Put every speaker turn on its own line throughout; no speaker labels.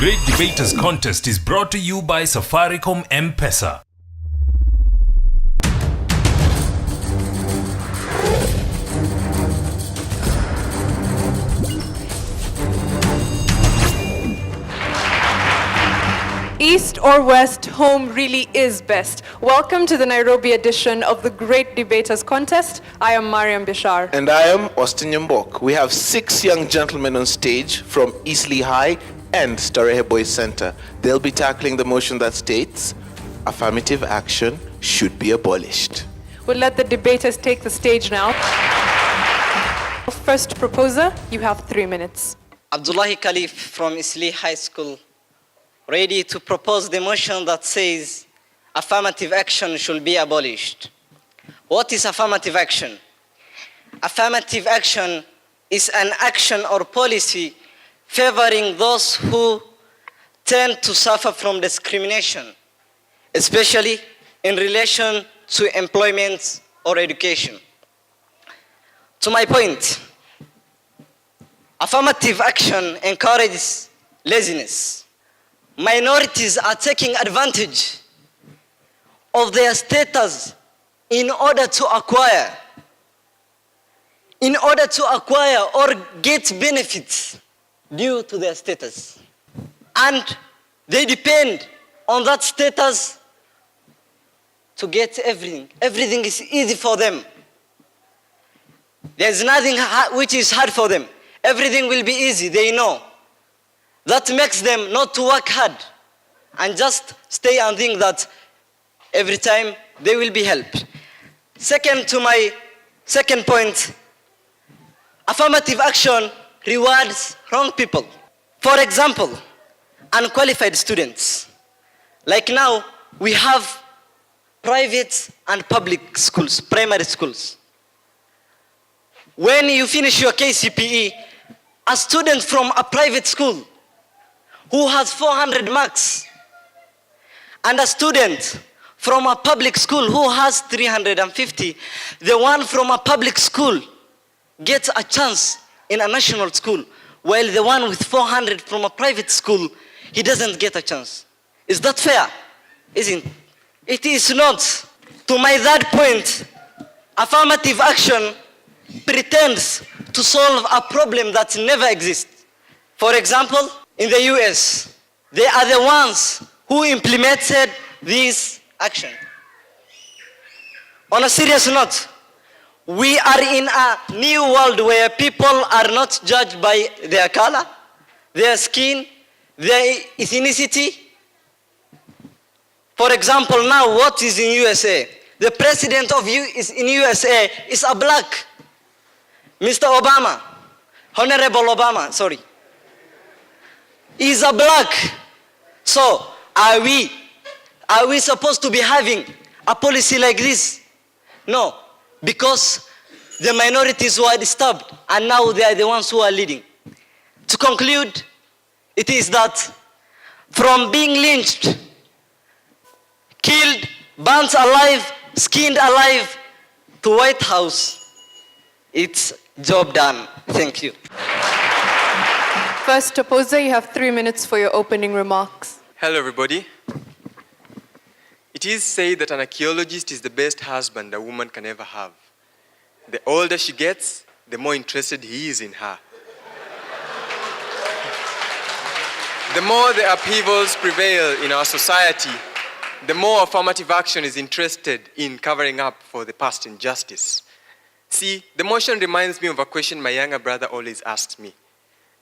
Great Debaters Contest is brought to you by Safaricom M-Pesa.
East or West, home really is best. Welcome to the Nairobi edition of the Great Debaters Contest. I am Mariam Bishar.
And I am Austin Yambok. We have 6 young gentlemen on stage from Eastleigh High and Starehe Boys Center. They'll be tackling the motion that states, affirmative action should be abolished.
We'll let the debaters take the stage now. First proposer, you have 3 minutes.
Abdullahi Khalif from Eastleigh High School, ready to propose the motion that says affirmative action should be abolished. What is affirmative action? Affirmative action is an action or policy favoring those who tend to suffer from discrimination, especially in relation to employment or education. To my point, affirmative action encourages laziness. Minorities are taking advantage of their status in order to acquire or get benefits due to their status. And they depend on that status to get everything. Everything is easy for them. There's nothing which is hard for them. Everything will be easy, they know. That makes them not to work hard and just stay and think that every time they will be helped. Second, to my second point, affirmative action rewards wrong people. For example, unqualified students. Like now, we have private and public schools, primary schools. When you finish your KCPE, a student from a private school who has 400 marks, and a student from a public school who has 350, the one from a public school gets a chance in a national school, while the one with 400 from a private school, he doesn't get a chance. Is that fair? Isn't it? It is not. To my third point, affirmative action pretends to solve a problem that never exists. For example, in the US, they are the ones who implemented this action. On a serious note, we are in a new world where people are not judged by their color, their skin, their ethnicity. For example, now what is in USA? The president of in USA is a black. Mr. Obama, Honorable Obama, sorry. He's a black. So are we supposed to be having a policy like this? No, because the minorities were disturbed and now they are the ones who are leading. To conclude, it is that from being lynched, killed, burnt alive, skinned alive to White House, it's job done. Thank you.
First opposer, you have 3 minutes for your opening remarks.
Hello, everybody. It is said that an archaeologist is the best husband a woman can ever have. The older she gets, the more interested he is in her. The more the upheavals prevail in our society, the more affirmative action is interested in covering up for the past injustice. See, the motion reminds me of a question my younger brother always asks me.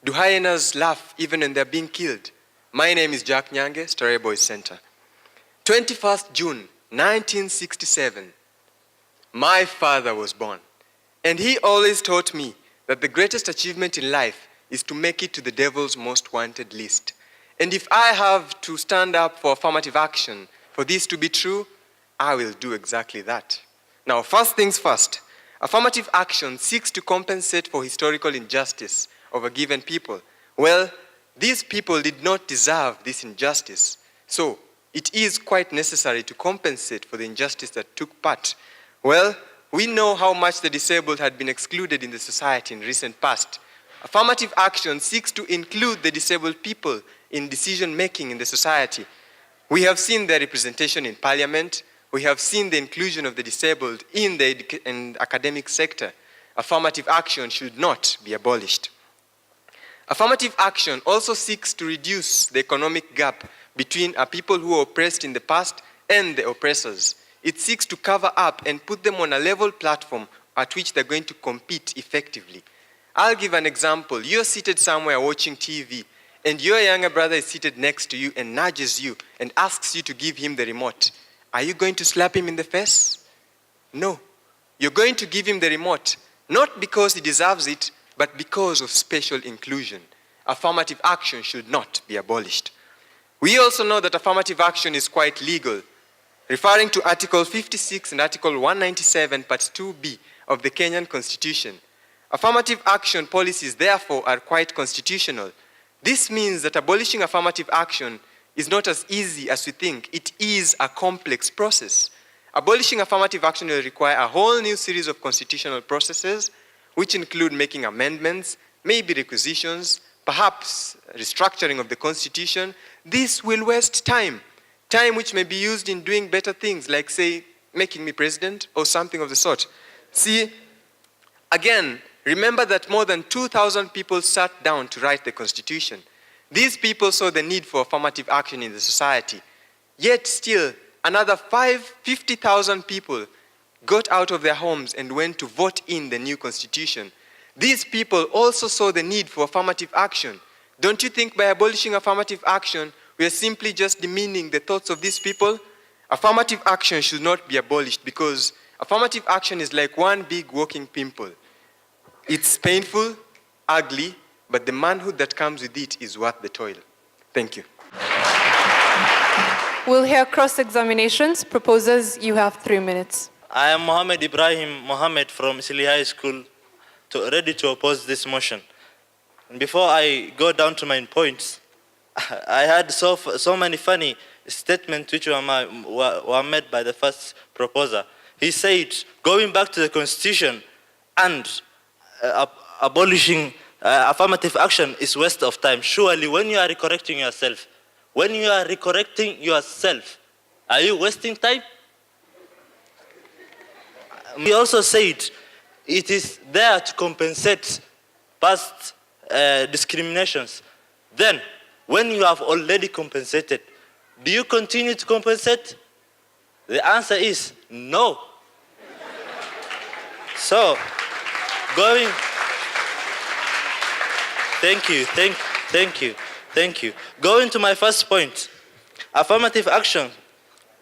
Do hyenas laugh even when they're being killed? My name is Jack Nyange, Starehe Boys Center. 21st June, 1967, my father was born. And he always taught me that the greatest achievement in life is to make it to the devil's most wanted list. And if I have to stand up for affirmative action for this to be true, I will do exactly that. Now, first things first, affirmative action seeks to compensate for historical injustice of a given people. Well, these people did not deserve this injustice. So, it is quite necessary to compensate for the injustice that took part. Well, we know how much the disabled had been excluded in the society in recent past. Affirmative action seeks to include the disabled people in decision making in the society. We have seen their representation in parliament. We have seen the inclusion of the disabled in the academic sector. Affirmative action should not be abolished. Affirmative action also seeks to reduce the economic gap between people who were oppressed in the past and the oppressors. It seeks to cover up and put them on a level platform at which they're going to compete effectively. I'll give an example. You're seated somewhere watching TV, and your younger brother is seated next to you and nudges you and asks you to give him the remote. Are you going to slap him in the face? No. You're going to give him the remote, not because he deserves it, but because of special inclusion. Affirmative action should not be abolished. We also know that affirmative action is quite legal. Referring to Article 56 and Article 197, Part 2B of the Kenyan Constitution, affirmative action policies, therefore, are quite constitutional. This means that abolishing affirmative action is not as easy as we think. It is a complex process. Abolishing affirmative action will require a whole new series of constitutional processes, which include making amendments, maybe requisitions, perhaps restructuring of the Constitution. This will waste time which may be used in doing better things, like, say, making me president or something of the sort. See, again, remember that more than 2,000 people sat down to write the Constitution. These people saw the need for affirmative action in the society. Yet still, another 50,000 people got out of their homes and went to vote in the new Constitution. These people also saw the need for affirmative action. Don't you think by abolishing affirmative action, we are simply just demeaning the thoughts of these people? Affirmative action should not be abolished because affirmative action is like one big walking pimple. It's painful, ugly, but the manhood that comes with it is worth the toil. Thank you.
We'll hear cross-examinations. Proposers, you have 3 minutes.
I am Mohammed Ibrahim Mohammed from Eastleigh High School, ready to oppose this motion. And before I go down to my points, I had so many funny statements which were made by the first proposer. He said, going back to the Constitution and abolishing affirmative action is waste of time. Surely, when you are correcting yourself, are you wasting time? He also said it is there to compensate past discriminations. Then, when you have already compensated, do you continue to compensate? The answer is no. So, thank you. Going to my first point, affirmative action,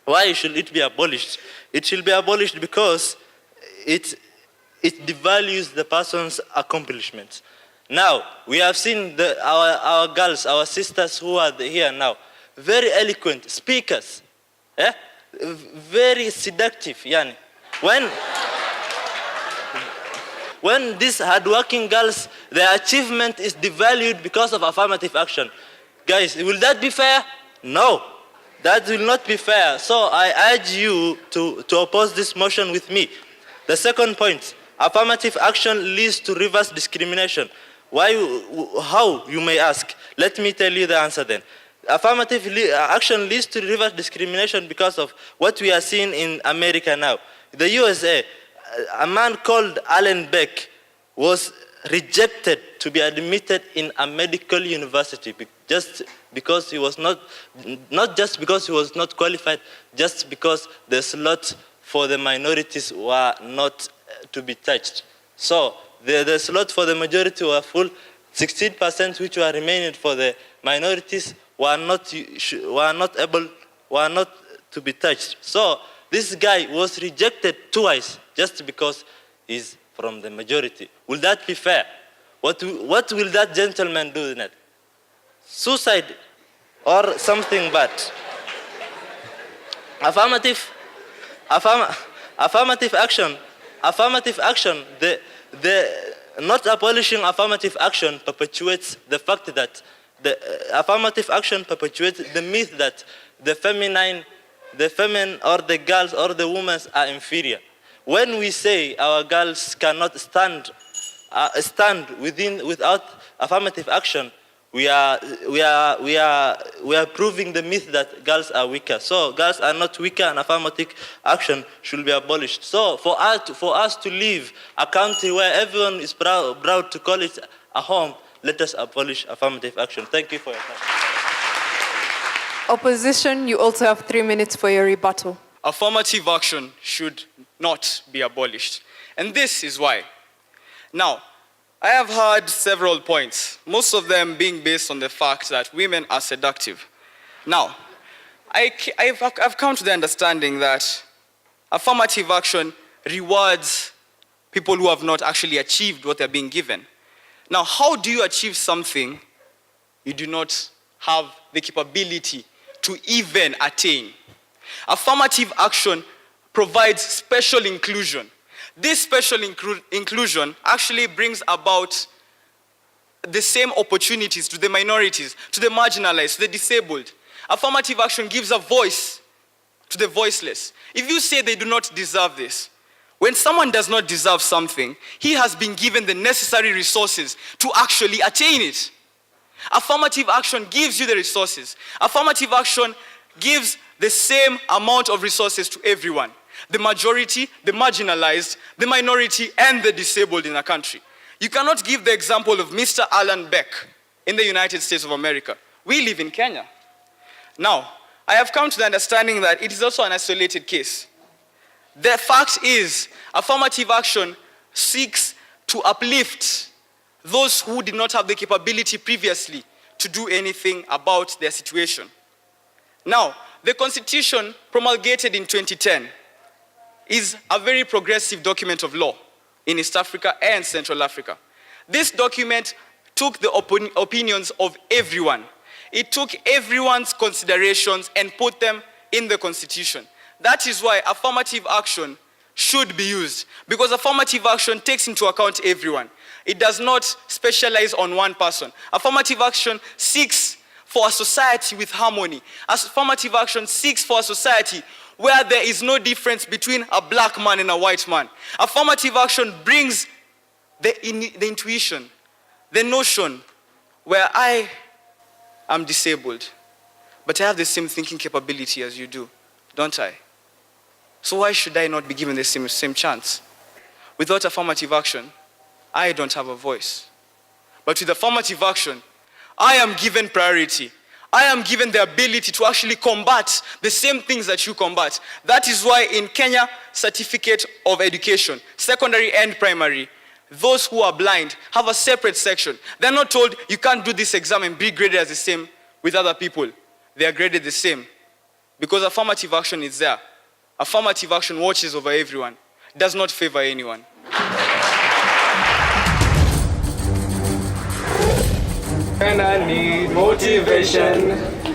why should it be abolished? It should be abolished because it devalues the person's accomplishments. Now, we have seen our girls, our sisters who are here now, very eloquent speakers, very seductive. Yani. When these hardworking girls, their achievement is devalued because of affirmative action. Guys, will that be fair? No, that will not be fair. So I urge you to oppose this motion with me. The second point, affirmative action leads to reverse discrimination. Why? How, you may ask? Let me tell you the answer then. Affirmative action leads to reverse discrimination because of what we are seeing in America now. The USA, a man called Alan Beck was rejected to be admitted in a medical university just because he was not just because he was not qualified, just because the slot for the minorities were not to be touched. So the slot for the majority were full. 16% which were remaining for the minorities were not to be touched. So this guy was rejected twice just because he's from the majority. Will that be fair? What will that gentleman do next? Suicide or something bad? Affirmative action. The not abolishing affirmative action perpetuates the fact that the affirmative action perpetuates the myth that the feminine or the girls or the women are inferior. When we say our girls cannot stand without affirmative action, we are proving the myth that girls are weaker. So girls are not weaker, and affirmative action should be abolished. So for us to live a country where everyone is proud to call it a home, let us abolish affirmative action. Thank you for your time.
Opposition, you also have 3 minutes for your rebuttal.
Affirmative action should not be abolished. And this is why. Now, I have heard several points, most of them being based on the fact that women are seductive. Now, I've come to the understanding that affirmative action rewards people who have not actually achieved what they're being given. Now, how do you achieve something you do not have the capability to even attain? Affirmative action provides special inclusion. This special inclusion actually brings about the same opportunities to the minorities, to the marginalized, to the disabled. Affirmative action gives a voice to the voiceless. If you say they do not deserve this, when someone does not deserve something, he has been given the necessary resources to actually attain it. Affirmative action gives you the resources. Affirmative action gives the same amount of resources to everyone. The majority, the marginalized, the minority, and the disabled in a country. You cannot give the example of Mr. Alan Beck in the United States of America. We live in Kenya. Now, I have come to the understanding that it is also an isolated case. The fact is, affirmative action seeks to uplift those who did not have the capability previously to do anything about their situation. Now, the Constitution promulgated in 2010 is a very progressive document of law in East Africa and Central Africa. This document took the opinions of everyone. It took everyone's considerations and put them in the Constitution. That is why affirmative action should be used, because affirmative action takes into account everyone. It does not specialize on one person. Affirmative action seeks for a society with harmony. Affirmative action seeks for a society where there is no difference between a black man and a white man. Affirmative action brings the intuition, the notion where I am disabled, but I have the same thinking capability as you do, don't I? So why should I not be given the same chance? Without affirmative action, I don't have a voice. But with affirmative action, I am given priority. I am given the ability to actually combat the same things that you combat. That is why in Kenya, certificate of education, secondary and primary, those who are blind have a separate section. They're not told you can't do this exam and be graded as the same with other people. They are graded the same because affirmative action is there. Affirmative action watches over everyone, does not favor anyone.
And I need motivation.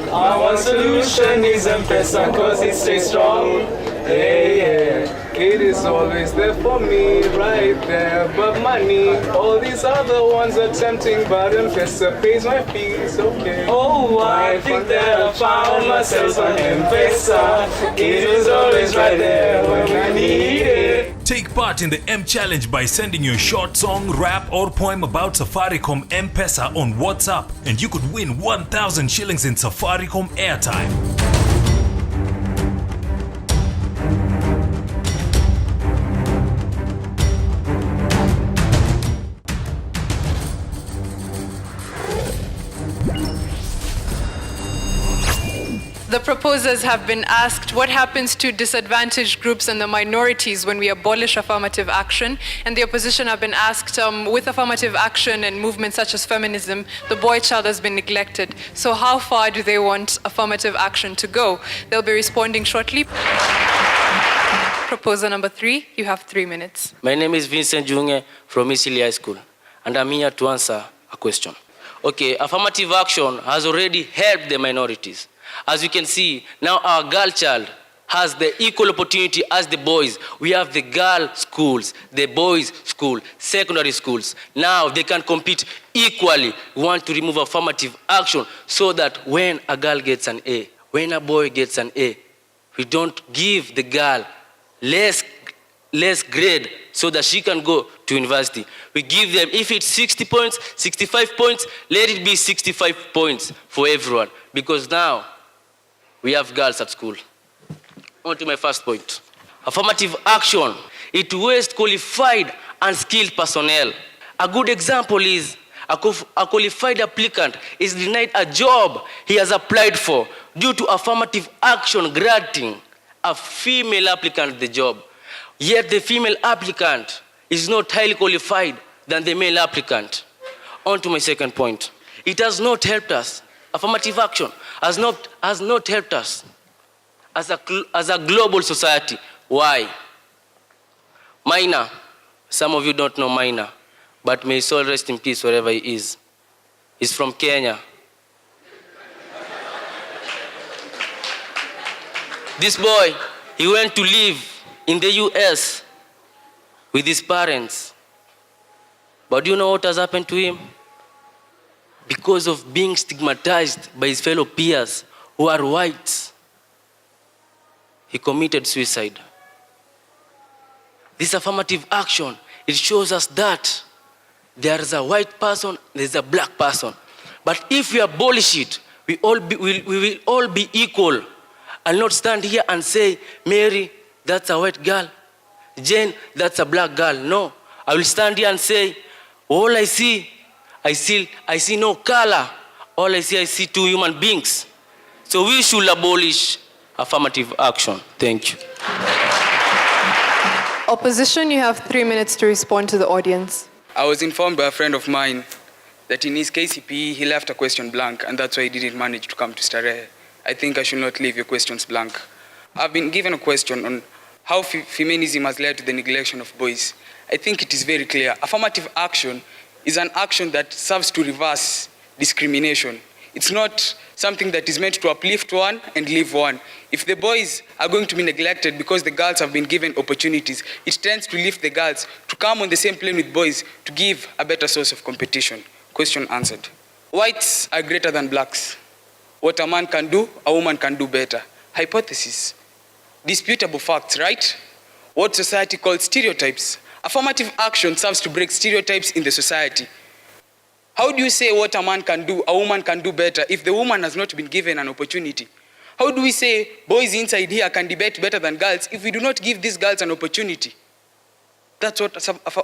Our one solution is M-Pesa, cause it stays strong. Hey, yeah. It is always there for me, right there. But money, all these other ones are tempting, but M-Pesa pays my fees, okay. Oh, I think that I found myself on M-Pesa. It is always right there when I need it.
Take part in the M Challenge by sending your short song, rap, or poem about Safaricom M-Pesa on WhatsApp, and you could win 1,000 shillings in Safaricom airtime.
The proposers have been asked what happens to disadvantaged groups and the minorities when we abolish affirmative action, and the opposition have been asked with affirmative action and movements such as feminism, the boy child has been neglected. So how far do they want affirmative action to go? They'll be responding shortly. Proposer number 3, you have 3 minutes.
My name is Vincent Junge from Eastleigh High School, and I'm here to answer a question. Okay, affirmative action has already helped the minorities. As you can see, now our girl child has the equal opportunity as the boys. We have the girl schools, the boys school, secondary schools. Now they can compete equally. We want to remove affirmative action so that when a girl gets an A, when a boy gets an A, we don't give the girl less grade so that she can go to university. We give them, if it's 60 points, 65 points, let it be 65 points for everyone. Because now we have girls at school. On to my first point. Affirmative action, it wastes qualified and skilled personnel. A good example is a qualified applicant is denied a job he has applied for due to affirmative action granting a female applicant the job. Yet the female applicant is not highly qualified than the male applicant. On to my second point. It has not helped us. Affirmative action has not helped us as a global society. Why? Minor. Some of you don't know Minor, but may his soul rest in peace wherever he is. He's from Kenya. This boy, he went to live in the US with his parents. But do you know what has happened to him? Because of being stigmatized by his fellow peers who are whites, he committed suicide. This affirmative action, it shows us that there is a white person, there is a black person. But if we abolish it, we will all be equal. I'll not stand here and say, Mary, that's a white girl. Jane, that's a black girl. No, I will stand here and say, all I see no color. All I see two human beings. So we should abolish affirmative action. Thank you.
Opposition, you have 3 minutes to respond to the audience.
I was informed by a friend of mine that in his KCPE, he left a question blank, and that's why he didn't manage to come to Starehe. I think I should not leave your questions blank. I've been given a question on how feminism has led to the neglection of boys. I think it is very clear. Affirmative action is an action that serves to reverse discrimination. It's not something that is meant to uplift one and leave one. If the boys are going to be neglected because the girls have been given opportunities, it tends to lift the girls to come on the same plane with boys to give a better source of competition. Question answered. Whites are greater than blacks. What a man can do, a woman can do better. Hypothesis. Disputable facts, right? What society calls stereotypes. Affirmative action serves to break stereotypes in the society. How do you say what a man can do, a woman can do better if the woman has not been given an opportunity? How do we say boys inside here can debate better than girls if we do not give these girls an opportunity? That's what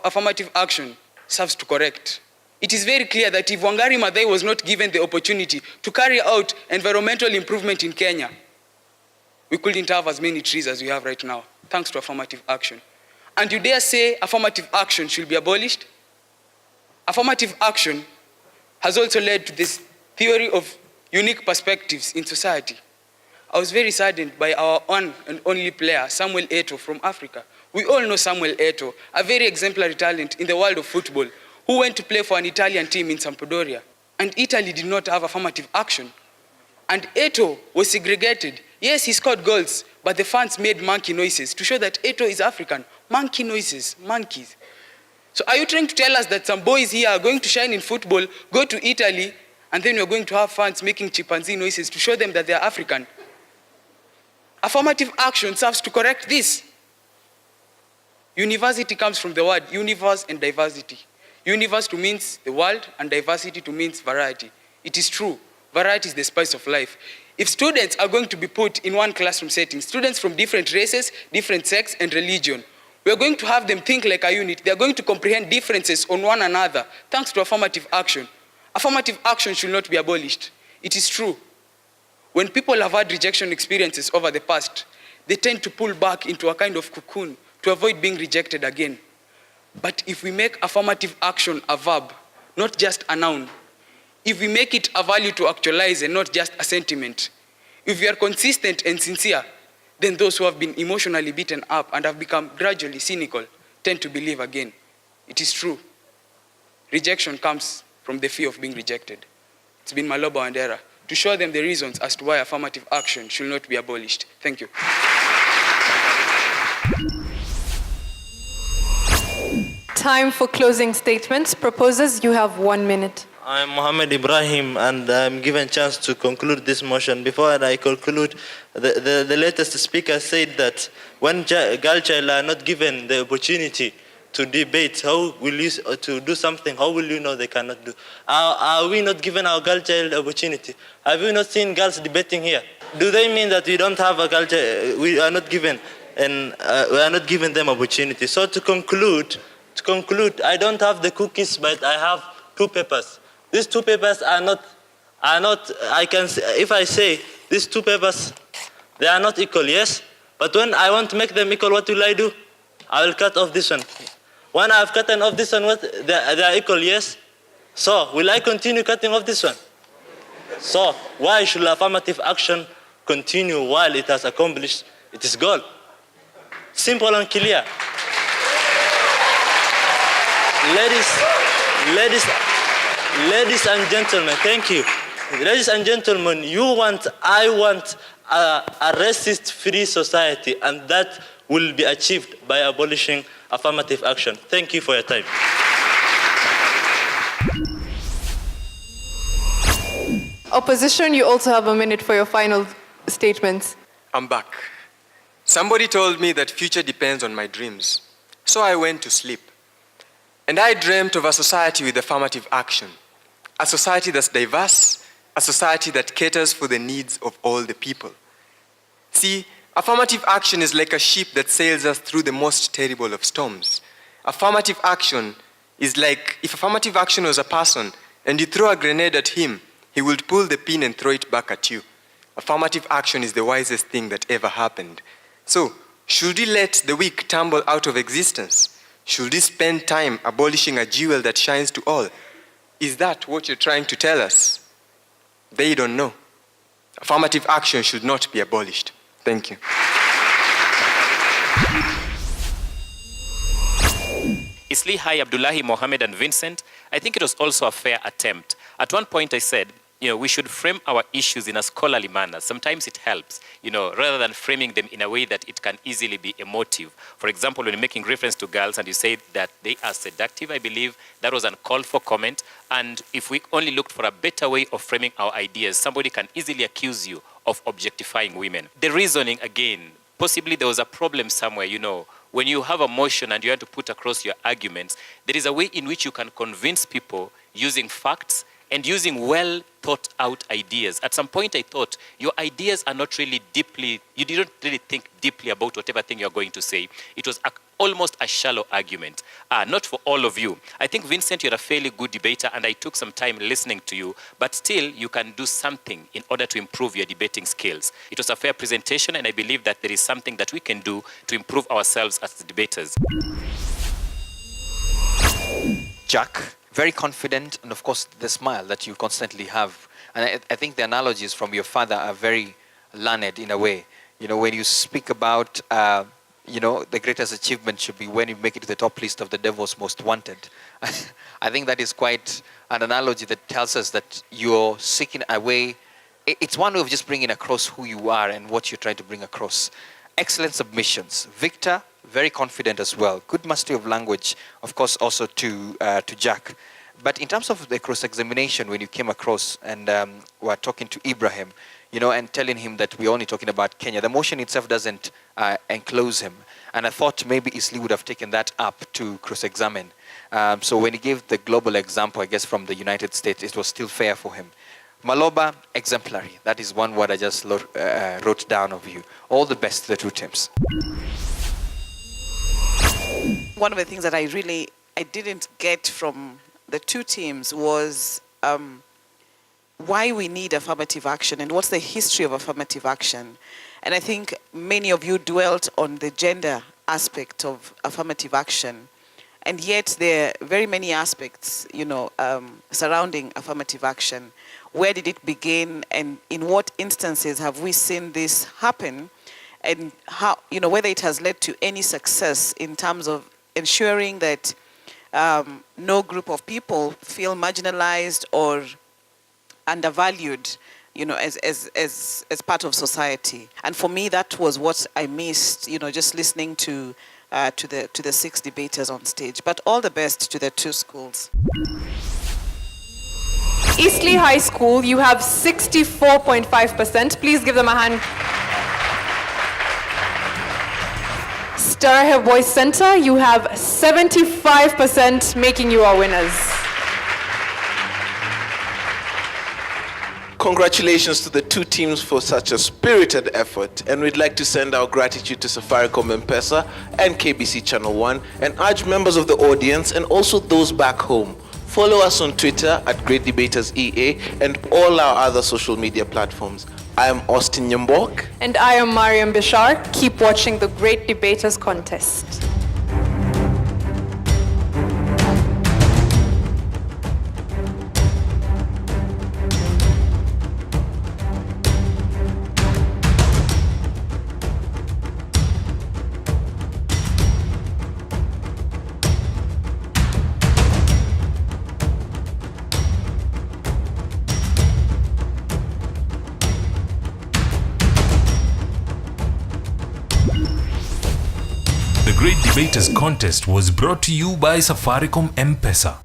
affirmative action serves to correct. It is very clear that if Wangari Maathai was not given the opportunity to carry out environmental improvement in Kenya, we couldn't have as many trees as we have right now, thanks to affirmative action. And you dare say affirmative action should be abolished? Affirmative action has also led to this theory of unique perspectives in society. I was very saddened by our one and only player, Samuel Eto'o from Africa. We all know Samuel Eto'o, a very exemplary talent in the world of football, who went to play for an Italian team in Sampdoria. And Italy did not have affirmative action. And Eto'o was segregated. Yes, he scored goals, but the fans made monkey noises to show that Eto'o is African. Monkey noises, monkeys. So are you trying to tell us that some boys here are going to shine in football, go to Italy, and then you're going to have fans making chimpanzee noises to show them that they're African? Affirmative action serves to correct this. University comes from the word universe and diversity. Universe to means the world and diversity to means variety. It is true. Variety is the spice of life. If students are going to be put in one classroom setting, students from different races, different sex and religion, we are going to have them think like a unit. They are going to comprehend differences on one another thanks to affirmative action. Affirmative action should not be abolished. It is true. When people have had rejection experiences over the past, they tend to pull back into a kind of cocoon to avoid being rejected again. But if we make affirmative action a verb, not just a noun, if we make it a value to actualize and not just a sentiment, if we are consistent and sincere, then those who have been emotionally beaten up and have become gradually cynical tend to believe again. It is true. Rejection comes from the fear of being rejected. It's been my Lobo and Era to show them the reasons as to why affirmative action should not be abolished. Thank you.
Time for closing statements. Proposers, you have 1 minute.
I'm Mohammed Ibrahim, and I'm given a chance to conclude this motion. Before I conclude, the latest speaker said that when girl child are not given the opportunity to debate, how will you to do something, how will you know they cannot do? Are we not giving our girl child opportunity? Have you not seen girls debating here? Do they mean that we don't have a culture, we are not given, and we are not giving them opportunity? So to conclude, I don't have the cookies, but I have 2 papers. These 2 papers are not, I can, if I say these 2 papers, they are not equal, yes? But when I want to make them equal, what will I do? I will cut off this one. When I've cut off this one, they are equal, yes? So, will I continue cutting off this one? So, why should affirmative action continue while it has accomplished its goal? Simple and clear. Ladies and gentlemen, thank you. Ladies and gentlemen, I want a racist-free society, and that will be achieved by abolishing affirmative action. Thank you for your time.
Opposition, you also have a minute for your final statements.
I'm back. Somebody told me that future depends on my dreams. So I went to sleep. And I dreamt of a society with affirmative action. A society that's diverse, a society that caters for the needs of all the people. See, affirmative action is like a ship that sails us through the most terrible of storms. Affirmative action is like if affirmative action was a person and you throw a grenade at him, he would pull the pin and throw it back at you. Affirmative action is the wisest thing that ever happened. So, should we let the weak tumble out of existence? Should we spend time abolishing a jewel that shines to all? Is that what you're trying to tell us? They don't know. Affirmative action should not be abolished. Thank you.
Eastleigh High, Abdullahi, Mohammed, and Vincent, I think it was also a fair attempt. At one point I said, we should frame our issues in a scholarly manner. Sometimes it helps, rather than framing them in a way that it can easily be emotive. For example, when you're making reference to girls and you say that they are seductive, I believe that was uncalled for comment. And if we only looked for a better way of framing our ideas, somebody can easily accuse you of objectifying women. The reasoning, again, possibly there was a problem somewhere, when you have a motion and you want to put across your arguments, there is a way in which you can convince people using facts and using well-thought-out ideas. At some point, I thought, your ideas are not really deeply, you didn't really think deeply about whatever thing you're going to say. It was almost a shallow argument. Not for all of you. I think, Vincent, you're a fairly good debater, and I took some time listening to you, but still, you can do something in order to improve your debating skills. It was a fair presentation, and I believe that there is something that we can do to improve ourselves as debaters.
Jack, very confident, and of course the smile that you constantly have. And I think the analogies from your father are very learned in a way. When you speak about, the greatest achievement should be when you make it to the top list of the devil's most wanted. I think that is quite an analogy that tells us that you're seeking a way. It's one way of just bringing across who you are and what you're trying to bring across. Excellent submissions. Victor, very confident as well. Good mastery of language, of course, also to Jack. But in terms of the cross-examination, when you came across and were talking to Ibrahim, and telling him that we're only talking about Kenya, the motion itself doesn't enclose him. And I thought maybe Eastleigh would have taken that up to cross-examine. So when he gave the global example, I guess, from the United States, it was still fair for him. Maloba, exemplary. That is one word I just wrote down of you. All the best to the 2 teams.
One of the things that I didn't get from the 2 teams was why we need affirmative action and what's the history of affirmative action. And I think many of you dwelt on the gender aspect of affirmative action. And yet there are very many aspects, surrounding affirmative action. Where did it begin, and in what instances have we seen this happen, and how, whether it has led to any success in terms of ensuring that no group of people feel marginalized or undervalued, as part of society. And for me, that was what I missed, just listening to the 6 debaters on stage. But all the best to the 2 schools.
Eastleigh High School, you have 64.5%. Please give them a hand. Starehe Boys Center, you have 75%, making you our winners.
Congratulations to the two teams for such a spirited effort, and we'd like to send our gratitude to Safaricom M-Pesa and KBC Channel 1, and urge members of the audience and also those back home, follow us on Twitter at Great Debaters EA and all our other social media platforms. I am Austin Nyambok.
And I am Mariam Bishar. Keep watching the Great Debaters Contest.
The Great Debaters Contest was brought to you by Safaricom M-Pesa.